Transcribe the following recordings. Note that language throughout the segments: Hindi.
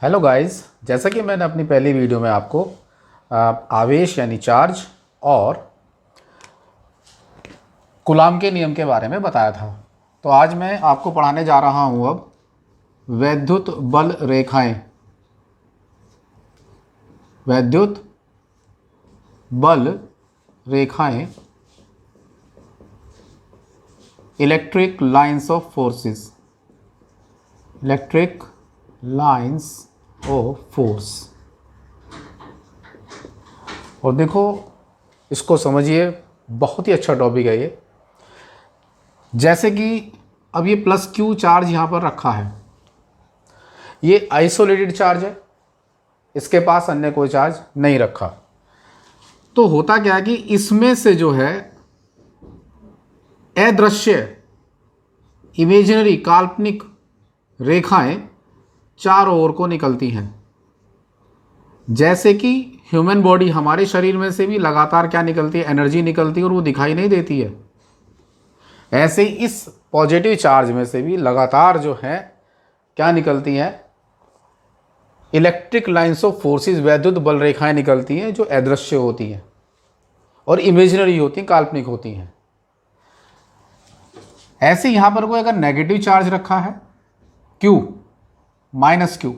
हेलो गाइस, जैसा कि मैंने अपनी पहली वीडियो में आपको आवेश यानी चार्ज और कूलाम के नियम के बारे में बताया था। तो आज मैं आपको पढ़ाने जा रहा हूँ अब वैद्युत बल रेखाएं। वैद्युत बल रेखाएं, electric lines of forces, electric lines of force. और देखो, इसको समझिए, बहुत ही अच्छा टॉपिक है ये। जैसे कि अब ये प्लस क्यू चार्ज यहाँ पर रखा है, ये आइसोलेटेड चार्ज है, इसके पास अन्य कोई चार्ज नहीं रखा। तो होता क्या है कि इसमें से जो है अदृश्य, इमेजिनरी, काल्पनिक रेखाएं चारों ओर को निकलती हैं। जैसे कि ह्यूमन बॉडी, हमारे शरीर में से भी लगातार क्या निकलती है, एनर्जी निकलती है और वो दिखाई नहीं देती है। ऐसे ही इस पॉजिटिव चार्ज में से भी लगातार जो है क्या निकलती है, इलेक्ट्रिक लाइंस ऑफ फोर्सेस, वैद्युत बल रेखाएं निकलती हैं जो अदृश्य होती हैं और इमेजिनरी होती हैं, काल्पनिक होती हैं। ऐसे यहां पर कोई अगर नेगेटिव चार्ज रखा है Q, माइनस Q,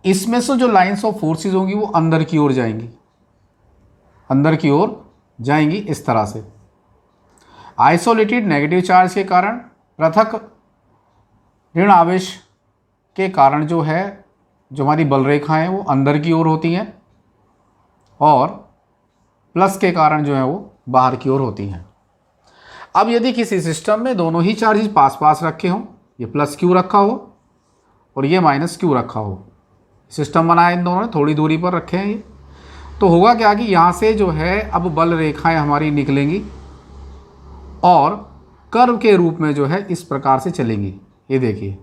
इसमें से जो लाइंस ऑफ फोर्सेस होंगी वो अंदर की ओर जाएंगी, अंदर की ओर जाएंगी इस तरह से। आइसोलेटेड नेगेटिव चार्ज के कारण, पृथक ऋण आवेश के कारण जो है, जो हमारी बल रेखा है वो अंदर की ओर होती हैं और प्लस के कारण जो है वो बाहर की ओर होती हैं। अब यदि किसी सिस्टम में दोनों ही चार्जेस पास पास रखे हों, ये प्लस Q रखा हो और ये माइनस Q रखा हो, सिस्टम बनाया इन दोनों ने, थोड़ी दूरी पर रखे हैं ये, तो होगा क्या कि यहाँ से जो है अब बल रेखाएं हमारी निकलेंगी और कर्व के रूप में जो है इस प्रकार से चलेंगी। ये देखिए,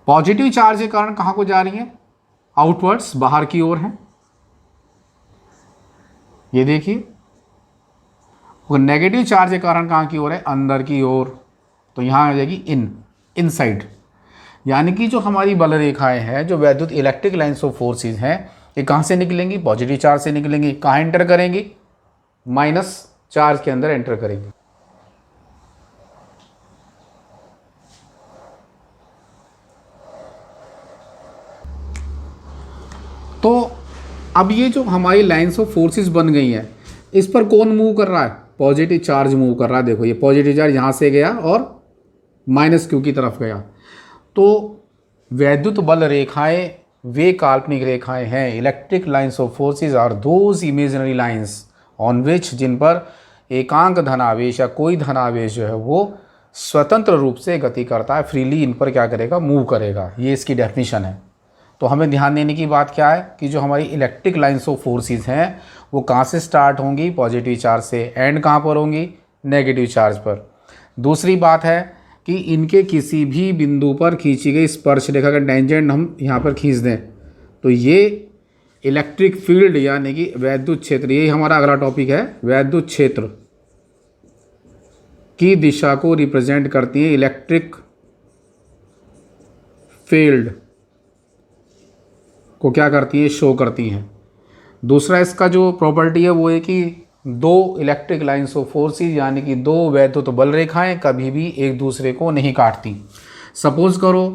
पॉजिटिव चार्ज के कारण कहाँ को जा रही है, आउटवर्ड्स, बाहर की ओर है, ये देखिए। और नेगेटिव चार्ज के कारण कहाँ की ओर है, अंदर की ओर, तो यहाँ आ जाएगी इनसाइड। यानी कि जो हमारी बल रेखाएं हैं, जो वैद्युत इलेक्ट्रिक लाइंस ऑफ फोर्सेस हैं, ये कहाँ से निकलेंगी, पॉजिटिव चार्ज से निकलेंगी। कहाँ एंटर करेंगी, माइनस चार्ज के अंदर एंटर करेंगी। तो अब ये जो हमारी लाइंस ऑफ फोर्सेस बन गई हैं, इस पर कौन मूव कर रहा है, पॉजिटिव चार्ज मूव कर रहा है। देखो, ये पॉजिटिव चार्ज यहाँ से गया और माइनस Q की तरफ गया। तो वैद्युत बल रेखाएं वे काल्पनिक रेखाएं हैं, electric lines of forces are those imaginary lines on which, जिन पर एकांक धनावेश या कोई धनावेश जो है वो स्वतंत्र रूप से गति करता है, फ्रीली इन पर क्या करेगा, मूव करेगा। ये इसकी डेफिनेशन है। तो हमें ध्यान देने की बात क्या है कि जो हमारी इलेक्ट्रिक लाइंस ऑफ फोर्सेस हैं वो कहाँ से स्टार्ट होंगी, पॉजिटिव चार्ज से, एंड कहाँ पर होंगी, नेगेटिव चार्ज पर। दूसरी बात है कि इनके किसी भी बिंदु पर खींची गई स्पर्श रेखा का टेंजेंट हम यहाँ पर खींच दें तो ये इलेक्ट्रिक फील्ड यानी कि वैद्युत क्षेत्र, यही हमारा अगला टॉपिक है, वैद्युत क्षेत्र की दिशा को रिप्रेजेंट करती है, इलेक्ट्रिक फील्ड को क्या करती है, शो करती हैं। दूसरा इसका जो प्रॉपर्टी है वो है कि दो इलेक्ट्रिक लाइंस ऑफ फोर्सेस यानी कि दो वैद्युत बल रेखाएं कभी भी एक दूसरे को नहीं काटती। सपोज करो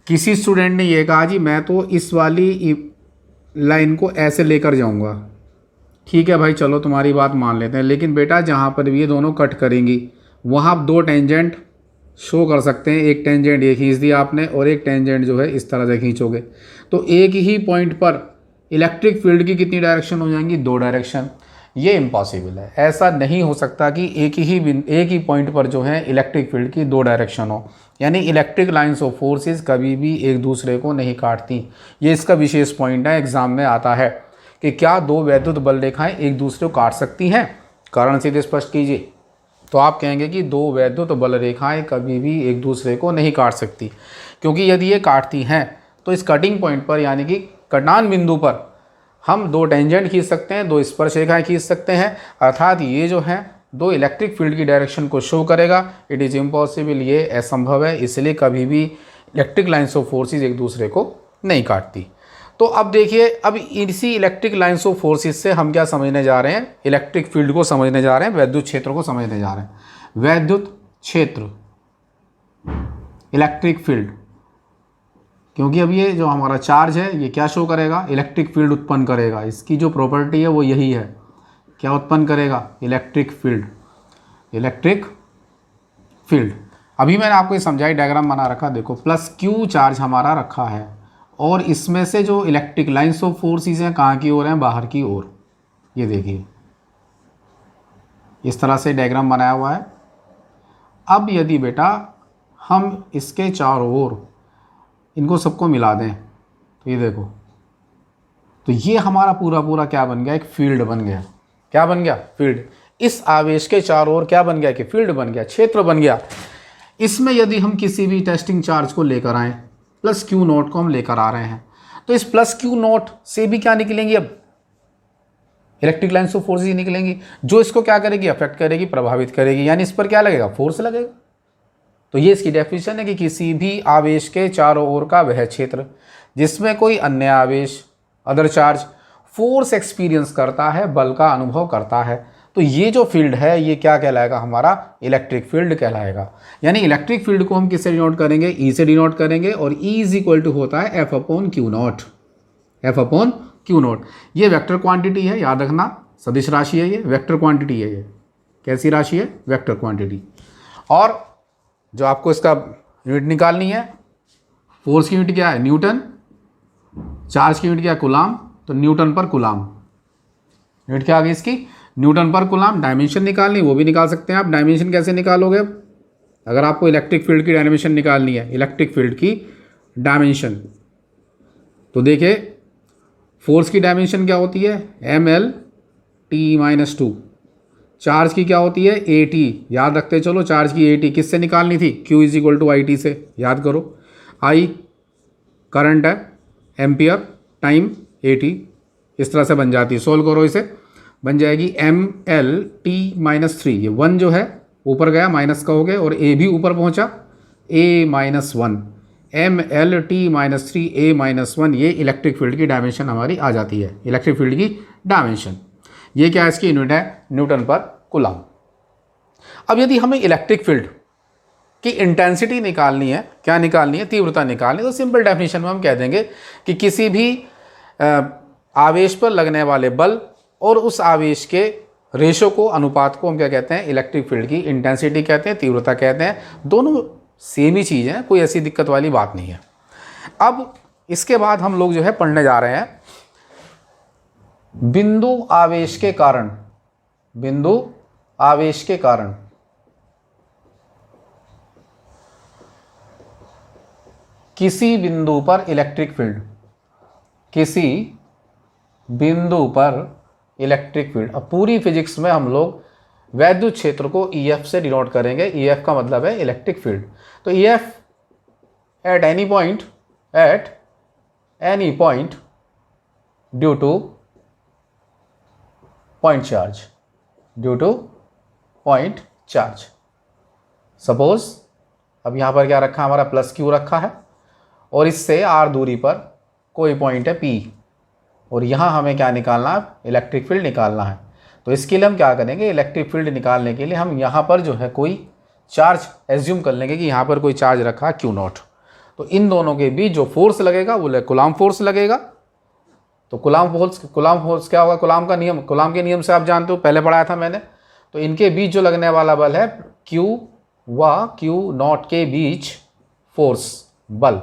किसी स्टूडेंट ने ये कहा जी मैं तो इस वाली लाइन को ऐसे लेकर जाऊंगा, ठीक है भाई, चलो तुम्हारी बात मान लेते हैं, लेकिन बेटा जहाँ पर भी ये दोनों कट करेंगी वहाँ आप दो टेंजेंट शो कर सकते हैं। एक टेंजेंट ये खींच दिया आपने और एक टेंजेंट जो है इस तरह से खींचोगे, तो एक ही पॉइंट पर इलेक्ट्रिक फील्ड की कितनी डायरेक्शन हो जाएंगी, दो डायरेक्शन। ये इम्पॉसिबल है, ऐसा नहीं हो सकता कि एक ही पॉइंट पर जो है इलेक्ट्रिक फील्ड की दो डायरेक्शन हो। यानी इलेक्ट्रिक लाइंस ऑफ फोर्सेस कभी भी एक दूसरे को नहीं काटती। ये इसका विशेष पॉइंट है, एग्जाम में आता है कि क्या दो वैद्युत बल रेखाएं एक दूसरे को काट सकती हैं, कारण सीधे स्पष्ट कीजिए। तो आप कहेंगे कि दो वैद्युत बल रेखाएं कभी भी एक दूसरे को नहीं काट सकती, क्योंकि यदि ये काटती हैं तो इस कटिंग पॉइंट पर यानी कि कटान बिंदु पर हम दो टेंजेंट खींच सकते हैं, दो स्पर्शरेखाएं खींच सकते हैं, अर्थात ये जो है दो इलेक्ट्रिक फील्ड की डायरेक्शन को शो करेगा। इट इज़ इम्पॉसिबल, ये असंभव है, इसलिए कभी भी इलेक्ट्रिक लाइन्स ऑफ फोर्सेस एक दूसरे को नहीं काटती। तो अब देखिए, अब इसी इलेक्ट्रिक लाइन्स ऑफ फोर्सेस से हम क्या समझने जा रहे हैं, इलेक्ट्रिक फील्ड को समझने जा रहे हैं, वैद्युत क्षेत्र को समझने जा रहे हैं। वैद्युत क्षेत्र, इलेक्ट्रिक फील्ड, क्योंकि अब ये जो हमारा चार्ज है ये क्या शो करेगा, इलेक्ट्रिक फील्ड उत्पन्न करेगा। इसकी जो प्रॉपर्टी है वो यही है, क्या उत्पन्न करेगा, इलेक्ट्रिक फील्ड, इलेक्ट्रिक फील्ड। अभी मैंने आपको ये समझाई, डायग्राम बना रखा, देखो प्लस क्यू चार्ज हमारा रखा है और इसमें से जो इलेक्ट्रिक लाइन्स ऑफ फोर्सेस हैं कहाँ की ओर हैं, बाहर की ओर। ये देखिए इस तरह से डायग्राम बनाया हुआ है। अब यदि बेटा हम इसके चारों ओर इनको सबको मिला दें तो ये देखो, तो ये हमारा पूरा पूरा क्या बन गया, एक फील्ड बन गया। क्या बन गया, फील्ड। इस आवेश के चारों ओर क्या बन गया, कि फील्ड बन गया, क्षेत्र बन गया। इसमें यदि हम किसी भी टेस्टिंग चार्ज को लेकर आएँ, प्लस क्यू नॉट को हम लेकर आ रहे हैं, तो इस प्लस क्यू नॉट से भी क्या निकलेंगी, अब इलेक्ट्रिक लाइन्स ऑफ फोर्सेस निकलेंगी, जो इसको क्या करेगी, अफेक्ट करेगी, प्रभावित करेगी, यानी इस पर क्या लगेगा, फोर्स लगेगा। तो ये इसकी डेफिनेशन है कि किसी भी आवेश के चारों ओर का वह क्षेत्र जिसमें कोई अन्य आवेश, अदर चार्ज फोर्स एक्सपीरियंस करता है, बल का अनुभव करता है, तो ये जो फील्ड है ये क्या कहलाएगा, हमारा इलेक्ट्रिक फील्ड कहलाएगा। यानी इलेक्ट्रिक फील्ड को हम किससे डिनोट करेंगे, ई से डिनोट करेंगे, और ई इज इक्वल टू होता है F upon Q not, F upon Q not. ये वेक्टर क्वांटिटी है, याद रखना, सदिश राशि है, ये वेक्टर क्वांटिटी है। ये कैसी राशि है, वेक्टर क्वांटिटी। और जो आपको इसका यूनिट निकालनी है, फोर्स की यूनिट क्या है, न्यूटन, चार्ज की यूनिट क्या है, कूलाम, तो न्यूटन पर कूलाम, यूनिट क्या आ गई इसकी, न्यूटन पर कूलाम। डायमेंशन निकालनी, वो भी निकाल सकते हैं आप। डायमेंशन कैसे निकालोगे, अगर आपको इलेक्ट्रिक फील्ड की डायमेंशन निकालनी है, इलेक्ट्रिक फील्ड की डायमेंशन, तो देखिए फोर्स की डायमेंशन क्या होती है, M L T minus two. Charge की क्या होती है, ए टी, याद रखते चलो, चार्ज की ए टी किससे निकालनी थी, Q is equal to I T से, याद करो। आई करंट है, एम्पियर, टाइम ए टी, इस तरह से बन जाती है। सोल्व करो इसे, बन जाएगी M L T minus three. ये वन जो है ऊपर गया, माइनस का हो गया, और ए भी ऊपर पहुंचा, A minus one, M L T minus three A minus one. ये इलेक्ट्रिक फील्ड की डायमेंशन हमारी आ जाती है, इलेक्ट्रिक फील्ड की डायमेंशन। ये क्या है, इसकी यूनिट है न्यूटन पर कूलाम। अब यदि हमें इलेक्ट्रिक फील्ड की इंटेंसिटी निकालनी है, क्या निकालनी है, तीव्रता निकालनी है, तो सिंपल डेफिनेशन में हम कह देंगे कि किसी भी आवेश पर लगने वाले बल और उस आवेश के रेशो को, अनुपात को हम क्या कहते हैं, इलेक्ट्रिक फील्ड की इंटेंसिटी कहते हैं, तीव्रता कहते हैं। दोनों सेम ही चीज़ हैं, कोई ऐसी दिक्कत वाली बात नहीं है। अब इसके बाद हम लोग जो है पढ़ने जा रहे हैं बिंदु आवेश के कारण, बिंदु आवेश के कारण किसी बिंदु पर इलेक्ट्रिक फील्ड, किसी बिंदु पर इलेक्ट्रिक फील्ड। अब पूरी फिजिक्स में हम लोग वैद्युत क्षेत्र को EF से डिनोट करेंगे। EF का मतलब है इलेक्ट्रिक फील्ड। तो EF at any point due two point charge, due two point charge. Suppose अब यहाँ पर क्या रखा है, हमारा प्लस क्यू रखा है, और इससे r दूरी पर कोई पॉइंट है P, और यहाँ हमें क्या निकालना है, इलेक्ट्रिक फील्ड निकालना है। तो इसके लिए हम क्या करेंगे, इलेक्ट्रिक फील्ड निकालने के लिए हम यहाँ पर जो है कोई चार्ज एज्यूम कर लेंगे कि यहाँ पर कोई चार्ज रखा है क्यू नॉट। तो इन दोनों के बीच जो फोर्स लगेगा वो कूलाम फोर्स लगेगा। तो कूलाम फोर्स क्या होगा, कूलाम का नियम, कूलाम के नियम से आप जानते हो, पहले पढ़ाया था मैंने। तो इनके बीच जो लगने वाला बल है Q व Q नॉट के बीच फोर्स, बल,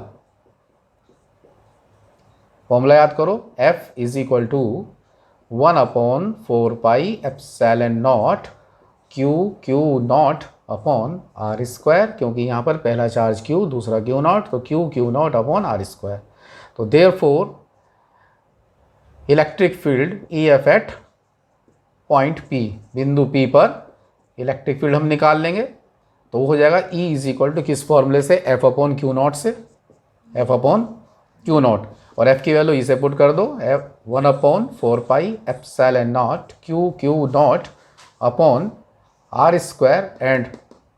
फॉर्मूला याद करो, F is equal to 1/4 pi epsilon naught Q naught upon R square, क्योंकि यहाँ पर पहला चार्ज Q, दूसरा Q नॉट, तो Q naught upon R square. तो therefore electric field EF at point P, बिंदु P पर इलेक्ट्रिक फील्ड हम निकाल लेंगे। तो वो हो जाएगा E इज इक्वल टू किस फॉर्मूले से, F अपॉन Q नॉट से, F अपॉन Q नॉट। और f की वैल्यू इसे पुट कर दो, f 1/4πε0 q naught upon r square and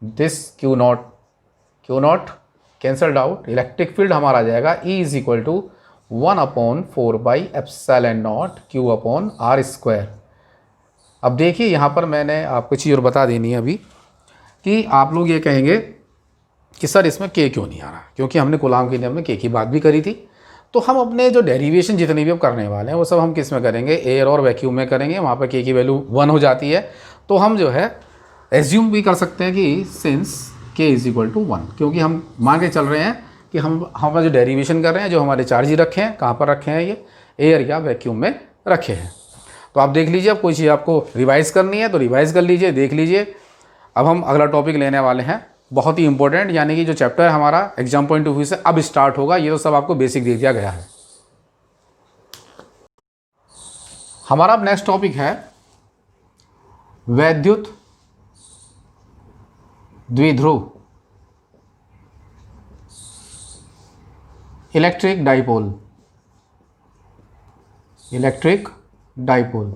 this q not cancelled out, electric field हमारा आ जाएगा E is equal to 1/4πε0 q/r²। अब देखिए यहाँ पर मैंने आपको चीज़ और बता देनी है अभी कि आप लोग ये कहेंगे कि सर इसमें k क्यों नहीं आ रहा, क्योंकि हमने कूलाम के नियम में k की बात भी करी थी। तो हम अपने जो डेरिवेशन जितनी भी अब करने वाले हैं वो सब हम किस में करेंगे, एयर और वैक्यूम में करेंगे। वहाँ पर k की वैल्यू 1 हो जाती है, तो हम जो है एज्यूम भी कर सकते हैं कि since k is equal to 1, क्योंकि हम मान के चल रहे हैं कि हम जो डेरिवेशन कर रहे हैं, जो हमारे चार्ज ही रखे हैं, कहाँ पर रखे हैं, ये एयर या वैक्यूम में रखे हैं। तो आप देख लीजिए, अब कोई चीज़ आपको रिवाइज़ करनी है तो रिवाइज़ कर लीजिए, देख लीजिए। अब हम अगला टॉपिक लेने वाले हैं, बहुत ही इंपॉर्टेंट, यानी कि जो चैप्टर हमारा एग्जाम पॉइंट ऑफ व्यू से अब स्टार्ट होगा। ये तो सब आपको बेसिक दे दिया गया है। हमारा अब नेक्स्ट टॉपिक है वैद्युत द्विध्रुव इलेक्ट्रिक डाइपोल।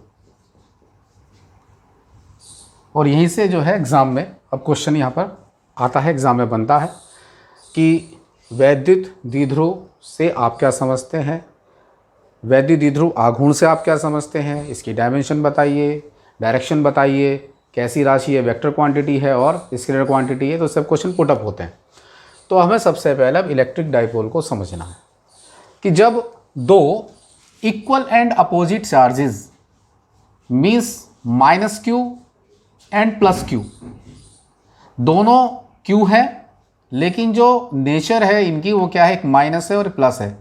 और यहीं से जो है एग्ज़ाम में अब क्वेश्चन यहाँ पर आता है, एग्ज़ाम में बनता है कि वैद्युत द्विध्रुव से आप क्या समझते हैं, वैद्युत द्विध्रुव आघूर्ण से आप क्या समझते हैं, इसकी डायमेंशन बताइए, डायरेक्शन बताइए, कैसी राशि है, वेक्टर क्वांटिटी है और स्केलर क्वांटिटी है। तो सब क्वेश्चन पुट अप होते हैं। तो हमें सबसे पहले अब इलेक्ट्रिक डाइपोल को समझना है कि जब दो equal and opposite charges means -q and +q, दोनों q है लेकिन जो नेचर है इनकी वो क्या है, एक माइनस है और प्लस है,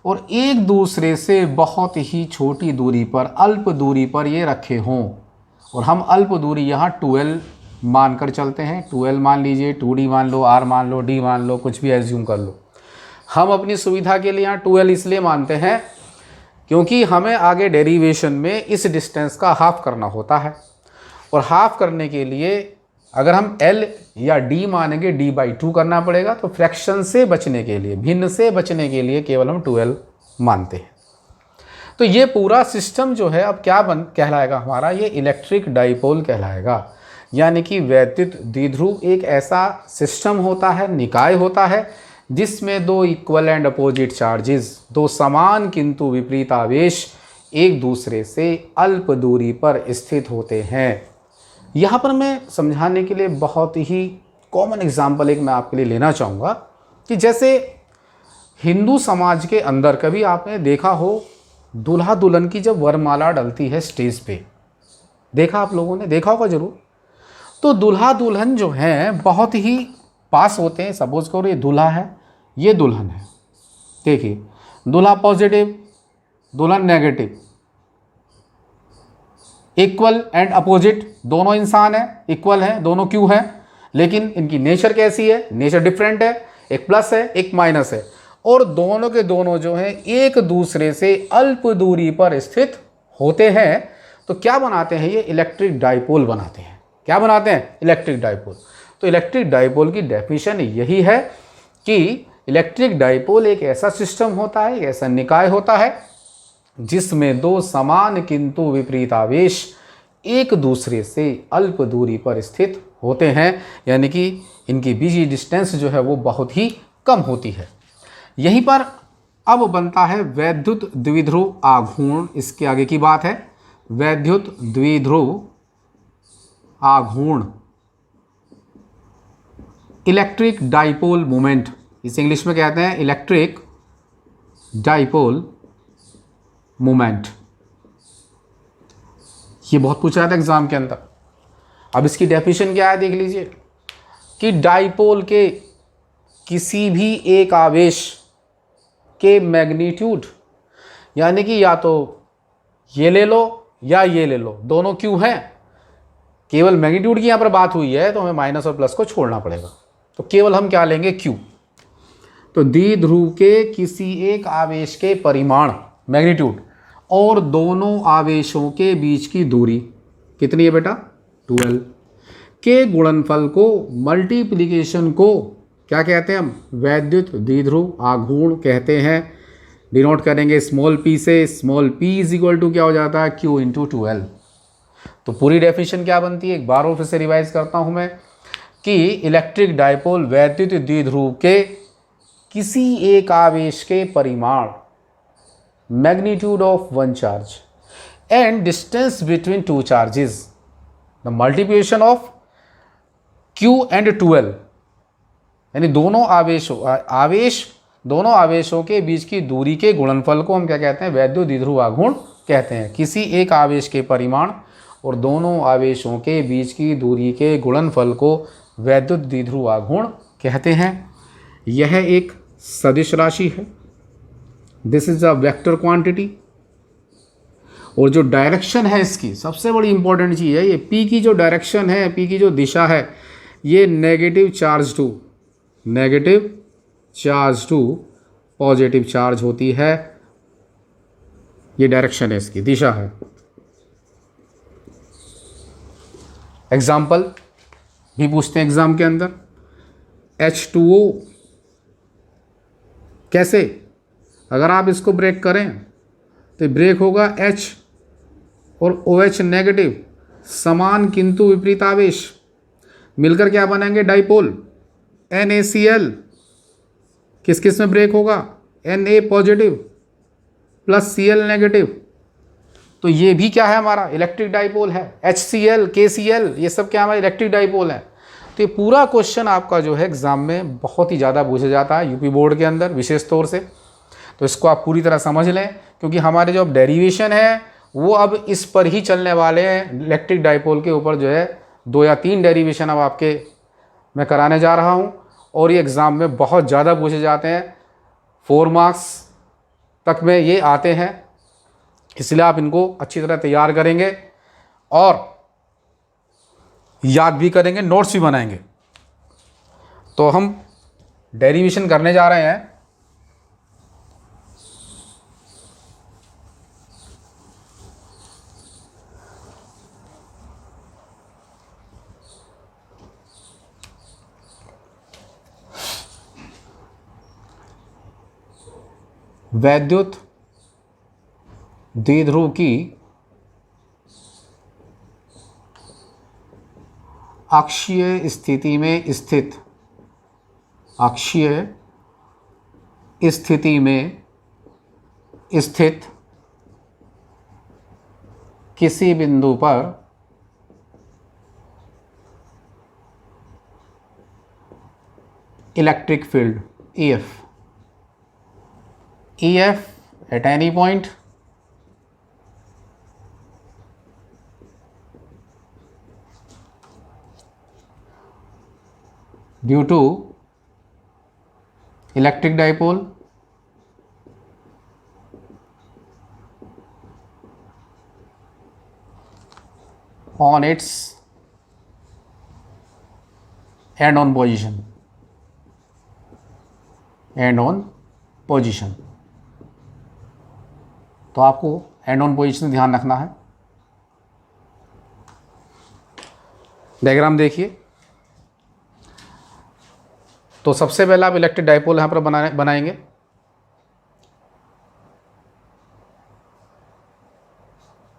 और एक दूसरे से बहुत ही छोटी दूरी पर, अल्प दूरी पर ये रखे हों, और हम अल्प दूरी यहाँ 12 मान कर चलते हैं। 12 मान लीजिए, 2d मान लो, r मान लो, d मान लो, कुछ भी एज्यूम कर लो। हम अपनी सुविधा के लिए यहाँ 12 इसलिए मानते हैं क्योंकि हमें आगे डेरिवेशन में इस डिस्टेंस का हाफ करना होता है, और हाफ करने के लिए अगर हम L या D मानेंगे, D/2 करना पड़ेगा। तो फ्रैक्शन से बचने के लिए, भिन्न से बचने के लिए केवल हम 12 मानते हैं। तो ये पूरा सिस्टम जो है अब क्या कहलाएगा हमारा, ये इलेक्ट्रिक डाइपोल कहलाएगा। यानी कि वैद्युत द्विध्रुव एक ऐसा सिस्टम होता है, निकाय होता है, जिसमें दो इक्वल एंड अपोजिट चार्जेस, दो समान किंतु विपरीत आवेश एक दूसरे से अल्प दूरी पर स्थित होते हैं। यहाँ पर मैं समझाने के लिए बहुत ही कॉमन एग्जाम्पल एक मैं आपके लिए लेना चाहूँगा कि जैसे हिंदू समाज के अंदर कभी आपने देखा हो दूल्हा दुल्हन की जब वरमाला डलती है स्टेज पे, देखा आप लोगों ने, देखा होगा ज़रूर। तो दूल्हा दुल्हन जो हैं बहुत ही पास होते हैं। सपोज करो ये दूल्हा है, ये दुल्हन है। देखिए, दूल्हा पॉजिटिव, दुल्हन नेगेटिव, इक्वल एंड अपोजिट, दोनों इंसान हैं, इक्वल हैं, दोनों क्यों हैं, लेकिन इनकी नेचर कैसी है, नेचर डिफरेंट है, एक प्लस है, एक माइनस है, और दोनों के दोनों जो हैं एक दूसरे से अल्प दूरी पर स्थित होते हैं। तो क्या बनाते हैं, ये इलेक्ट्रिक डाइपोल बनाते हैं। क्या बनाते हैं, इलेक्ट्रिक डाइपोल। तो इलेक्ट्रिक डाइपोल की डेफिनेशन यही है कि इलेक्ट्रिक डाइपोल एक ऐसा सिस्टम होता है, एक ऐसा निकाय होता है जिसमें दो समान किंतु विपरीत आवेश एक दूसरे से अल्प दूरी पर स्थित होते हैं, यानी कि इनकी बीच की डिस्टेंस जो है वो बहुत ही कम होती है। यहीं पर अब बनता है वैद्युत द्विध्रुव आघूर्ण। इसके आगे की बात है वैद्युत द्विध्रुव आघूर्ण, इलेक्ट्रिक डाइपोल मोमेंट, इसे इंग्लिश में कहते हैं इलेक्ट्रिक डाइपोल मोमेंट। ये बहुत पूछा जाता है एग्जाम के अंदर। अब इसकी डेफिनेशन क्या है, देख लीजिए कि डाइपोल के किसी भी एक आवेश के मैग्नीट्यूड, यानी कि या तो ये ले लो या ये ले लो, दोनों क्यों हैं, केवल मैग्नीट्यूड की यहाँ पर बात हुई है तो हमें माइनस और प्लस को छोड़ना पड़ेगा। तो केवल हम क्या लेंगे, क्यू। तो द्विध्रुव के किसी एक आवेश के परिमाण, मैग्नीट्यूड, और दोनों आवेशों के बीच की दूरी कितनी है बेटा, 12, के गुणनफल को, मल्टीप्लिकेशन को क्या कहते हैं हम, वैद्युत द्विध्रुव आघूर्ण कहते हैं, डिनोट करेंगे स्मॉल p से। Small p is equal to क्या हो जाता है, q इंटू 2l। तो पूरी डेफिनेशन क्या बनती है, एक बार और फिर से रिवाइज करता हूं मैं, कि इलेक्ट्रिक डाइपोल वैद्युत द्विध्रुव के किसी एक आवेश के परिमाण, magnitude of one charge and distance between two charges, the multiplication of q and 2l, यानी दोनों आवेशों के बीच की दूरी के गुणनफल को हम क्या कहते हैं, वैद्युत द्विध्रुव आघूर्ण कहते हैं। किसी एक आवेश के परिमाण और दोनों आवेशों के बीच की दूरी के गुणनफल को वैद्युत द्विध्रुव आघूर्ण कहते हैं। यह एक सदिश राशि है, this is a vector quantity. और जो डायरेक्शन है इसकी सबसे बड़ी इंपॉर्टेंट चीज़ है, ये p की जो डायरेक्शन है, p की जो दिशा है, ये negative charge to positive charge होती है। ये डायरेक्शन है, इसकी दिशा है। एग्जाम्पल भी पूछते हैं एग्जाम के अंदर, H2O कैसे, अगर आप इसको ब्रेक करें तो ब्रेक होगा H और OH नेगेटिव, समान किंतु विपरीत आवेश मिलकर क्या बनेंगे, डाइपोल। NaCl किस किस में ब्रेक होगा, Na positive plus Cl negative. तो ये भी क्या है, हमारा इलेक्ट्रिक डाइपोल है। HCl KCl ये सब क्या हमारे इलेक्ट्रिक डाइपोल है। तो ये पूरा क्वेश्चन आपका जो है एग्जाम में बहुत ही ज़्यादा पूछा जाता है यूपी बोर्ड के अंदर विशेष तौर से। तो इसको आप पूरी तरह समझ लें, क्योंकि हमारे जो अब डेरिवेशन है वो अब इस पर ही चलने वाले हैं। इलेक्ट्रिक डाइपोल के ऊपर जो है 2 या 3 डेरिवेशन अब आपके मैं कराने जा रहा हूँ, और ये एग्ज़ाम में बहुत ज़्यादा पूछे जाते हैं, 4 मार्क्स तक में ये आते हैं। इसलिए आप इनको अच्छी तरह तैयार करेंगे और याद भी करेंगे, नोट्स भी बनाएंगे। तो हम डेरिवेशन करने जा रहे हैं। वैद्युत द्विध्रुव की अक्षीय स्थिति में स्थित किसी बिंदु पर electric field EF at any point due to electric dipole on its end-on position। तो आपको एंड ऑन पोजीशन ध्यान रखना है। डायग्राम देखिए। तो सबसे पहले आप इलेक्ट्रिक डाइपोल यहां पर बनाएंगे।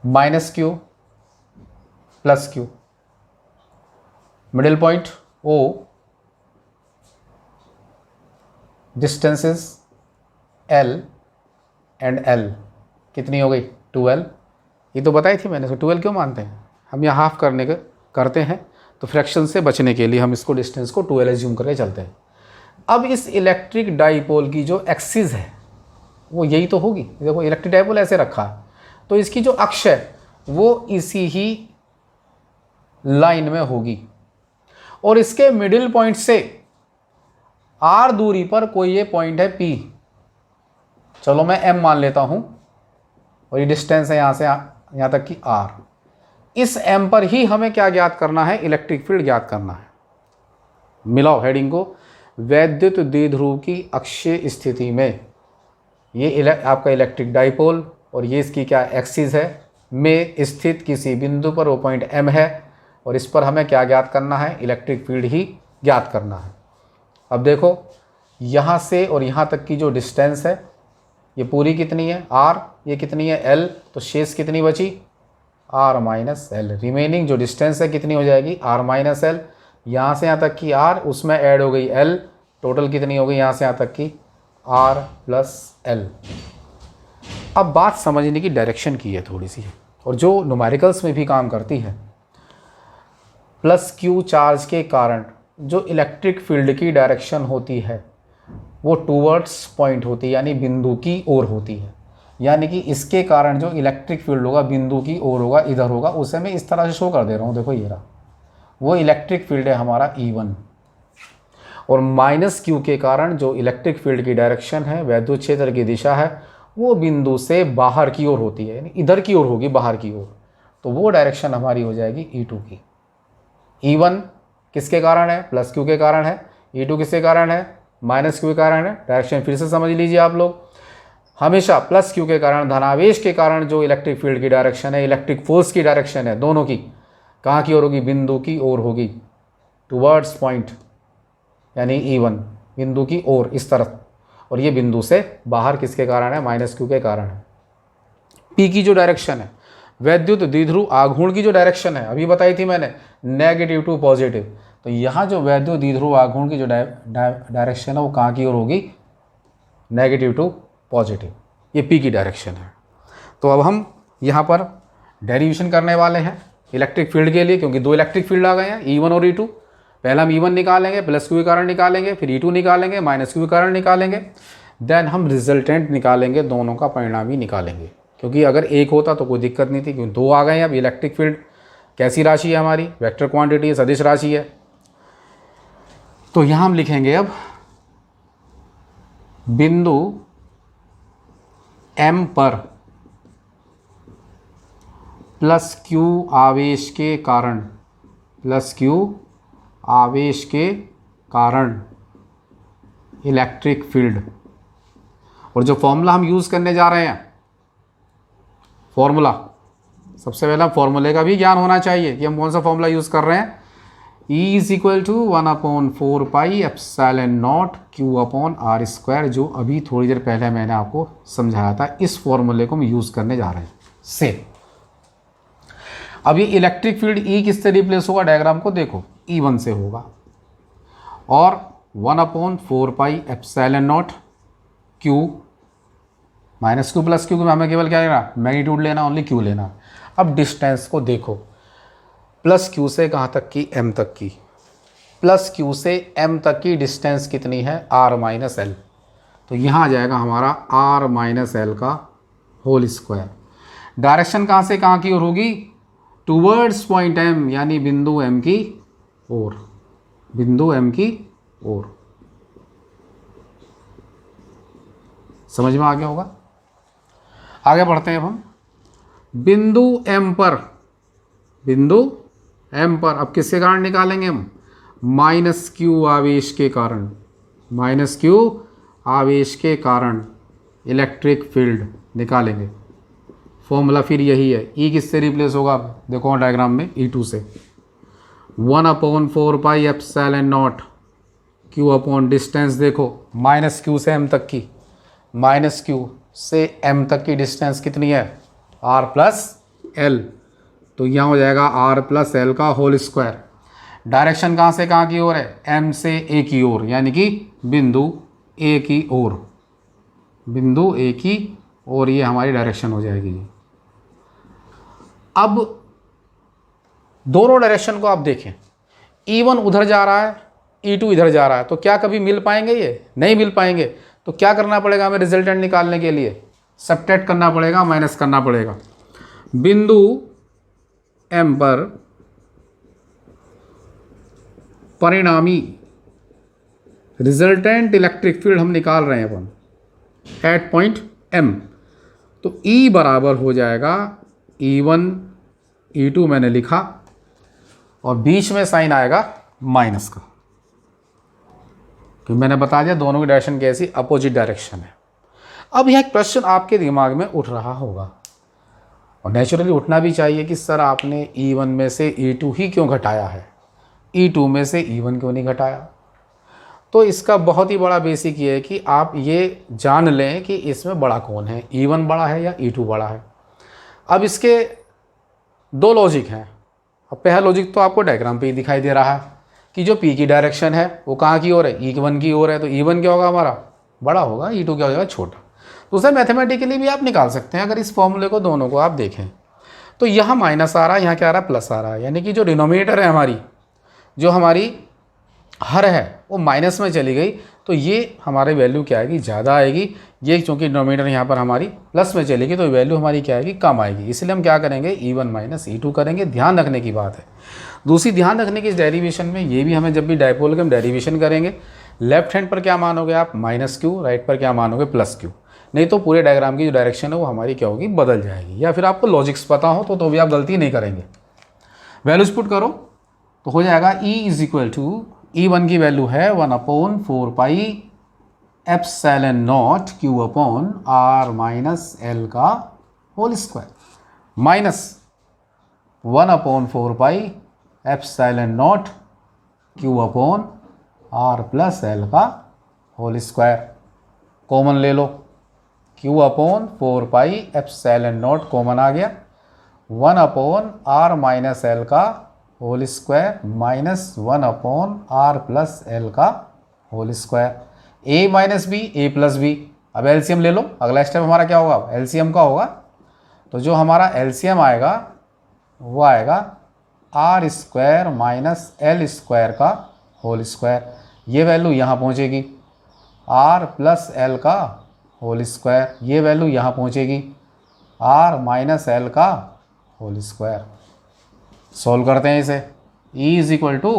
-q plus q, middle point O, distances L and L कितनी हो गई, 2L। ये तो बताई थी मैंने, 2L क्यों मानते हैं हम, यहाँ हाफ करते हैं तो फ्रैक्शन से बचने के लिए हम इसको डिस्टेंस को 2L एज्यूम करके चलते हैं। अब इस इलेक्ट्रिक डाइपोल की जो एक्सिस है वो यही तो होगी। देखो इलेक्ट्रिक डाइपोल ऐसे रखा है, तो इसकी जो अक्ष है वो इसी ही लाइन में होगी, और इसके मिडिल पॉइंट से R दूरी पर कोई ये पॉइंट है P, चलो मैं M मान लेता हूँ, और ये डिस्टेंस है यहाँ से यहाँ तक कि R। इस M पर ही हमें क्या ज्ञात करना है, इलेक्ट्रिक फील्ड ज्ञात करना है। मिलाओ हेडिंग को, वैद्युत द्विध्रुव की अक्षीय स्थिति में ये आपका इलेक्ट्रिक डाइपोल और ये इसकी क्या एक्सिस है में स्थित किसी बिंदु पर वो पॉइंट M है, और इस पर हमें क्या ज्ञात करना है, इलेक्ट्रिक फील्ड ही ज्ञात करना है। अब देखो यहाँ से और यहाँ तक की जो डिस्टेंस है ये पूरी कितनी है R, ये कितनी है L, तो शेष कितनी बची R माइनस एल। रिमेनिंग जो डिस्टेंस है कितनी हो जाएगी R माइनस एल। यहाँ से यहाँ तक की R, उसमें ऐड हो गई L, टोटल कितनी हो गई यहाँ से यहाँ तक की R प्लस एल। अब बात समझने की डायरेक्शन की है थोड़ी सी, और जो न्यूमेरिकल्स में भी काम करती है। प्लस Q चार्ज के कारण जो इलेक्ट्रिक फील्ड की डायरेक्शन होती है वो टूवर्ड्स पॉइंट होती है, यानी बिंदु की ओर होती है। यानी कि इसके कारण जो इलेक्ट्रिक फील्ड होगा बिंदु की ओर होगा, इधर होगा। उसे मैं इस तरह से शो कर दे रहा हूँ, देखो ये रहा, वो इलेक्ट्रिक फील्ड है हमारा E1। और माइनस Q के कारण जो इलेक्ट्रिक फील्ड की डायरेक्शन है, वैद्युत क्षेत्र की दिशा है, वो बिंदु से बाहर की ओर होती है, यानी इधर की ओर होगी, बाहर की ओर। तो वो डायरेक्शन हमारी हो जाएगी E2 की। E1 किसके कारण है? प्लस Q के कारण है। E2 किसके कारण है? माइनस Q के कारण है। डायरेक्शन फिर से समझ लीजिए आप लोग। हमेशा प्लस Q के कारण, धनावेश के कारण जो इलेक्ट्रिक फील्ड की डायरेक्शन है, इलेक्ट्रिक फोर्स की डायरेक्शन है, दोनों की कहाँ की ओर होगी? बिंदु की ओर होगी, टुवर्ड्स पॉइंट, यानी E1 बिंदु की ओर, इस तरफ। और ये बिंदु से बाहर किसके कारण है? माइनस Q के कारण है। P की जो डायरेक्शन है, वैद्युत द्विध्रुव आघूर्ण की जो डायरेक्शन है, अभी बताई थी मैंने, नेगेटिव टू पॉजिटिव। तो यहाँ जो वैद्युत द्विध्रुव आघूर्ण की जो डायरेक्शन है वो कहाँ की ओर होगी? Negative to positive. ये P की डायरेक्शन है। तो अब हम यहाँ पर डेरिवेशन करने वाले हैं इलेक्ट्रिक फील्ड के लिए, क्योंकि दो इलेक्ट्रिक फील्ड आ गए हैं, E1 और E2। पहले हम E1 निकालेंगे, प्लस Q के कारण निकालेंगे, फिर E2 निकालेंगे, माइनस Q के कारण निकालेंगे। देन हम रिजल्टेंट निकालेंगे, दोनों का परिणाम ही निकालेंगे। क्योंकि अगर एक होता तो कोई दिक्कत नहीं थी, क्योंकि दो आ गए हैं। अब इलेक्ट्रिक फील्ड कैसी राशि है हमारी? वेक्टर क्वांटिटी है, सदिश राशि है। तो यहाँ हम लिखेंगे अब बिंदु M पर प्लस Q आवेश के कारण, प्लस Q आवेश के कारण इलेक्ट्रिक फील्ड। और जो फॉर्मूला हम यूज़ करने जा रहे हैं, फॉर्मूला, सबसे पहला फॉर्मूले का भी ज्ञान होना चाहिए कि हम कौन सा फॉर्मूला यूज़ कर रहे हैं। E is equal to 1/4 pi epsilon nought Q/r², जो अभी थोड़ी देर पहले मैंने आपको समझाया था। इस फॉर्मूले को हम यूज़ करने जा रहे हैं से। अब ये इलेक्ट्रिक फील्ड E किससे रिप्लेस होगा? डायग्राम को देखो, E1 से होगा। और 1/4 pi epsilon naught Q minus Q plus Q, हमें केवल क्या लेना? मैग्नीट्यूड लेना, ओनली Q लेना। अब डिस्टेंस को देखो, प्लस Q से कहाँ तक की? M तक की। प्लस Q से M तक की डिस्टेंस कितनी है? R minus L. तो यहाँ आ जाएगा हमारा R माइनस एल का होल स्क्वायर। डायरेक्शन कहाँ से कहाँ की ओर होगी? टूवर्ड्स पॉइंट M, यानी बिंदु M की ओर, बिंदु M की ओर। समझ में आ गया होगा? आगे बढ़ते हैं अब हम। बिंदु M पर, बिंदु M पर अब किसके कारण निकालेंगे हम? माइनस Q आवेश के कारण, माइनस Q आवेश के कारण इलेक्ट्रिक फील्ड निकालेंगे। फॉर्मूला फिर यही है। E किससे रिप्लेस होगा? देखो डायग्राम में, E2 से। 1/4 pi epsilon naught Q upon distance, देखो माइनस Q से M तक की, माइनस Q से M तक की डिस्टेंस कितनी है? R plus L. तो यहाँ हो जाएगा R प्लस एल का होल स्क्वायर। डायरेक्शन कहाँ से कहाँ की ओर है? M से A की ओर, यानी कि बिंदु A की ओर, बिंदु A की ओर। ये हमारी डायरेक्शन हो जाएगी। अब दोनों डायरेक्शन को आप देखें, E1 उधर जा रहा है, E2 इधर जा रहा है, तो क्या कभी मिल पाएंगे? ये नहीं मिल पाएंगे। तो क्या करना पड़ेगा हमें रिजल्टेंट निकालने के लिए? सब्ट्रैक्ट करना पड़ेगा, माइनस करना पड़ेगा। बिंदु M पर परिणामी रिजल्टेंट इलेक्ट्रिक फील्ड हम निकाल रहे हैं अपन एट पॉइंट M। तो E बराबर हो जाएगा E1, E2 मैंने लिखा, और बीच में साइन आएगा माइनस का, क्योंकि मैंने बता दिया दोनों की डायरेक्शन कैसी? अपोजिट डायरेक्शन है। अब यह एक प्रश्न आपके दिमाग में उठ रहा होगा, और नेचुरली उठना भी चाहिए कि सर आपने E1 में से E2 ही क्यों घटाया है, E2 में से E1 क्यों नहीं घटाया? तो इसका बहुत ही बड़ा बेसिक ये है कि आप ये जान लें कि इसमें बड़ा कौन है, E1 बड़ा है या E2 बड़ा है। अब इसके दो लॉजिक हैं। अब पहला लॉजिक तो आपको डायग्राम पे ही दिखाई दे रहा है कि जो P की डायरेक्शन है वो कहाँ की ओर है, E1 की ओर है। तो E1 क्या होगा हमारा, बड़ा होगा, E2 क्या हो जाएगा, छोटा। तो उसे मैथमेटिकली भी आप निकाल सकते हैं अगर इस फॉर्मूले को दोनों को आप देखें। तो यहाँ माइनस आ रहा है, यहाँ क्या आ रहा है, प्लस आ रहा है, यानी कि जो डिनोमिनेटर है हमारी, जो हमारी हर है वो माइनस में चली गई। तो ये हमारी वैल्यू क्या आएगी, ज़्यादा आएगी। ये चूँकि डिनोमिनेटर यहाँ पर हमारी प्लस में चलेगी तो वैल्यू हमारी क्या आएगी, कम आएगी। इसलिए हम क्या करेंगे, E1 माइनस E2 करेंगे। ध्यान रखने की बात है। दूसरी ध्यान रखने की इस डेरिवेशन में ये भी हमें, जब भी डायपोल के हम डेरिवेशन करेंगे, लेफ्ट हैंड पर क्या मानोगे आप, माइनस क्यू, राइट पर क्या मानोगे, प्लस क्यू। नहीं तो पूरे डायग्राम की जो डायरेक्शन है वो हमारी क्या होगी, बदल जाएगी। या फिर आपको लॉजिक्स पता हो तो भी आप गलती नहीं करेंगे। वैल्यूज पुट करो तो हो जाएगा E is equal to, E1 की वैल्यू है 1/4 pi epsilon naught Q upon R minus L का whole square, minus 1/4 pi epsilon naught Q upon R plus L का होल स्क्वायर। कॉमन ले लो, Q upon 4 pi epsilon naught common आ गया, 1/R माइनस L का whole square minus 1/R plus L का whole square. A minus B, A plus B. अब एलसीएम ले लो, अगला स्टेप हमारा क्या होगा, एलसीएम का होगा। तो जो हमारा एलसीएम आएगा वो आएगा R square minus L square का होल स्क्वायर। ये वैल्यू यहाँ पहुँचेगी R प्लस L का होल स्क्वायर, ये वैल्यू यहाँ पहुँचेगी R माइनस L का होल स्क्वायर। सॉल्व करते हैं इसे। E is equal to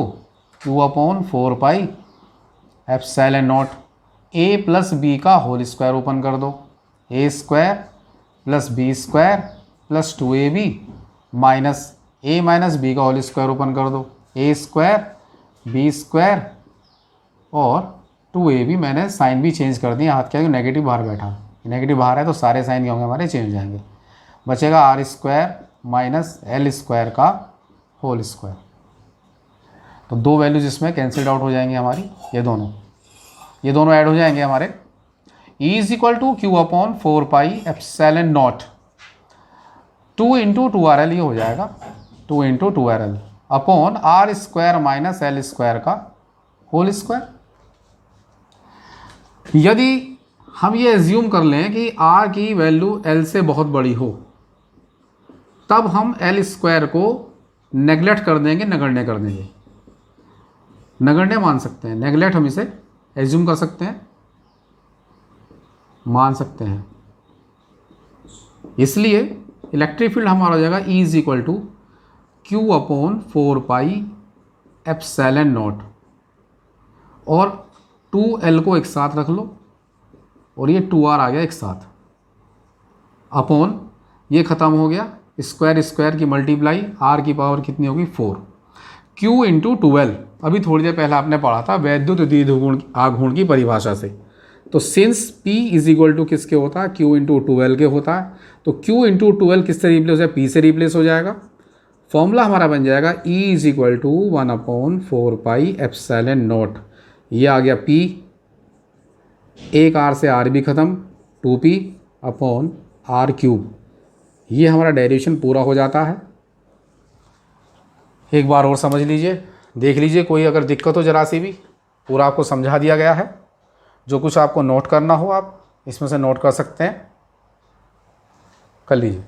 Q upon 4 pi epsilon nought A plus B का होल स्क्वायर ओपन कर दो, A square plus B square plus 2AB minus A minus B का होल स्क्वायर ओपन कर दो, A स्क्वायर बी स्क्वायर और 2AB। मैंने साइन भी चेंज कर दिया, हाथ क्या है, नेगेटिव बाहर बैठा, नेगेटिव बाहर है तो सारे साइन क्या होंगे हमारे, चेंज जाएंगे। बचेगा R square minus L square का होल स्क्वायर। तो दो वैल्यूज इसमें कैंसिल्ड आउट हो जाएंगे हमारी, ये दोनों ऐड हो जाएंगे हमारे। E is equal to Q upon 4 pi epsilon nought 2 into 2RL, ये हो जाएगा 2 into 2RL upon R square minus L square का होल स्क्वायर। यदि हम ये एज्यूम कर लें कि R की वैल्यू L से बहुत बड़ी हो, तब हम L स्क्वायर को नेगलेक्ट कर देंगे, नगण्य कर देंगे। नगण्य मान सकते हैं, नेगलेक्ट हम इसे एज्यूम कर सकते हैं, मान सकते हैं। इसलिए इलेक्ट्रिक फील्ड हमारा हो जाएगा E is equal to Q upon 4 pi epsilon nought, और 2L को एक साथ रख लो और ये 2R आ गया एक साथ, अपॉन ये ख़त्म हो गया, स्क्वायर स्क्वायर की मल्टीप्लाई, R की पावर कितनी होगी 4, Q इंटू 2L। अभी थोड़ी देर पहले आपने पढ़ा था वैद्युत द्विध्रुवण आघूर्ण की परिभाषा से। तो since P is equal to किसके होता है, Q इंटू 2L के होता है। तो Q इंटू 2L किससे रिप्लेस हो जाएगा, P से रिप्लेस हो जाएगा। फॉर्मूला हमारा बन जाएगा E is equal to 1/4 pi epsilon nought, ये आ गया P, एक R से R भी ख़त्म, 2P अपॉन R क्यूब। ये हमारा डेरिवेशन पूरा हो जाता है। एक बार और समझ लीजिए, देख लीजिए, कोई अगर दिक्कत हो जरा सी भी, पूरा आपको समझा दिया गया है। जो कुछ आपको नोट करना हो आप इसमें से नोट कर सकते हैं, कर लीजिए।